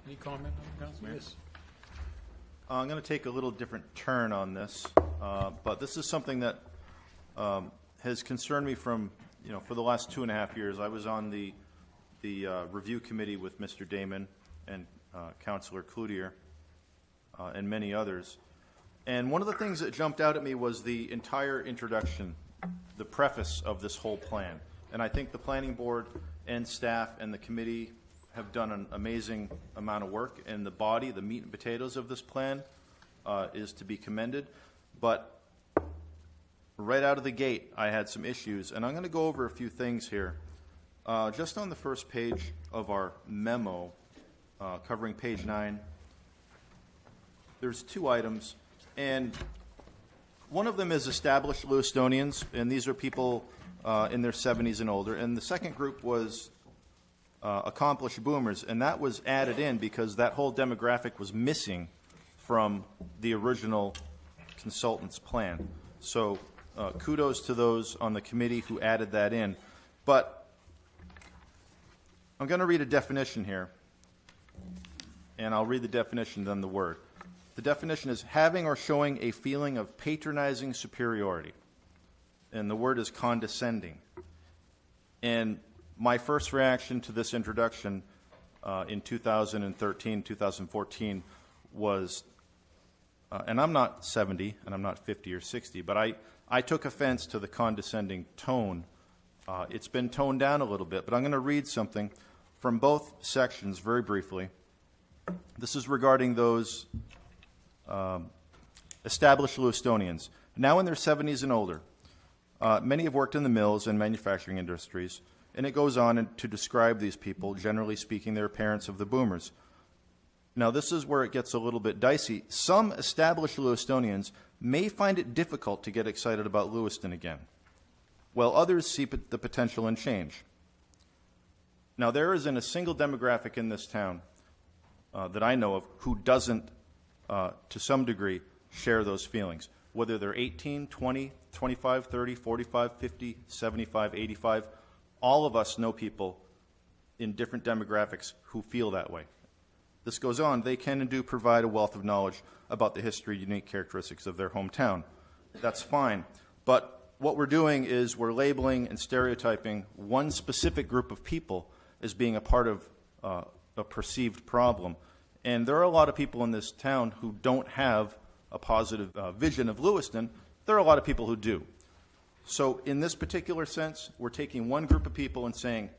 Any comment on the council? Yes. I'm going to take a little different turn on this, but this is something that has concerned me from, for the last 2.5 years. I was on the review committee with Mr. Damon and Councillor Cloutier and many others. And one of the things that jumped out at me was the entire introduction, the preface of this whole plan. And I think the planning board and staff and the committee have done an amazing amount of work, and the body, the meat and potatoes of this plan is to be commended. But right out of the gate, I had some issues, and I'm going to go over a few things here. Just on the first page of our memo, covering page 9, there's 2 items, and one of them is established Lewistonians, and these are people in their 70s and older, and the second group was accomplished boomers, and that was added in because that whole demographic was missing from the original consultant's plan. So kudos to those on the committee who added that in. But I'm going to read a definition here, and I'll read the definition, then the word. The definition is having or showing a feeling of patronizing superiority, and the word is condescending. And my first reaction to this introduction in 2013, 2014 was, and I'm not 70 and I'm not 50 or 60, but I took offense to the condescending tone. It's been toned down a little bit, but I'm going to read something from both sections very briefly. This is regarding those established Lewistonians, now in their 70s and older. Many have worked in the mills and manufacturing industries, and it goes on to describe these people, generally speaking, they're parents of the boomers. Now, this is where it gets a little bit dicey. Some established Lewistonians may find it difficult to get excited about Lewiston again, while others see the potential in change. Now, there isn't a single demographic in this town that I know of who doesn't, to some degree, share those feelings, whether they're 18, 20, 25, 30, 45, 50, 75, 85. All of us know people in different demographics who feel that way. This goes on. They can and do provide a wealth of knowledge about the history, unique characteristics of their hometown. That's fine. But what we're doing is we're labeling and stereotyping one specific group of people as being a part of a perceived problem. And there are a lot of people in this town who don't have a positive vision of Lewiston. There are a lot of people who do. So in this particular sense, we're taking one group of people and saying,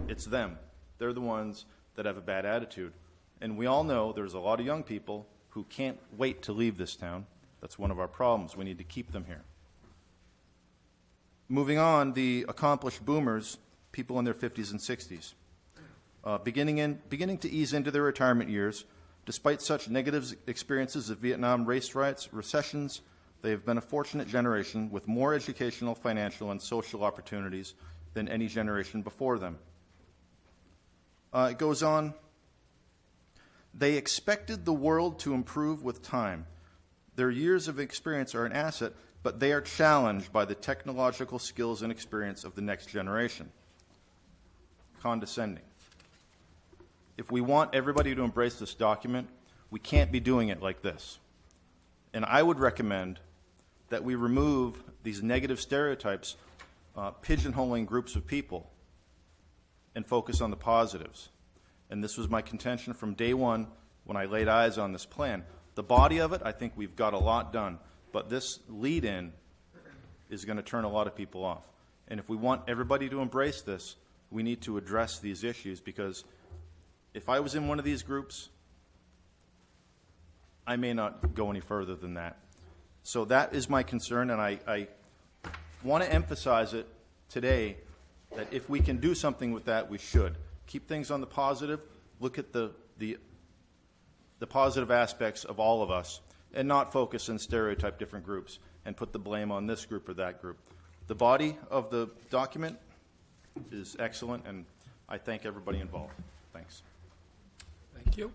it's them. They're the ones that have a bad attitude. And we all know there's a lot of young people who can't wait to leave this town. That's one of our problems. We need to keep them here. Moving on, the accomplished boomers, people in their 50s and 60s, beginning to ease into their retirement years. Despite such negative experiences of Vietnam race riots, recessions, they have been a fortunate generation with more educational, financial, and social opportunities than any generation before them. It goes on. They expected the world to improve with time. Their years of experience are an asset, but they are challenged by the technological skills and experience of the next generation. Condescending. If we want everybody to embrace this document, we can't be doing it like this. And I would recommend that we remove these negative stereotypes, pigeonholing groups of people, and focus on the positives. And this was my contention from day one when I laid eyes on this plan. The body of it, I think we've got a lot done, but this lead-in is going to turn a lot of people off. And if we want everybody to embrace this, we need to address these issues, because if I was in one of these groups, I may not go any further than that. So that is my concern, and I want to emphasize it today that if we can do something with that, we should. Keep things on the positive, look at the positive aspects of all of us, and not focus and stereotype different groups and put the blame on this group or that group. The body of the document is excellent, and I thank everybody involved. Thanks. Thank you.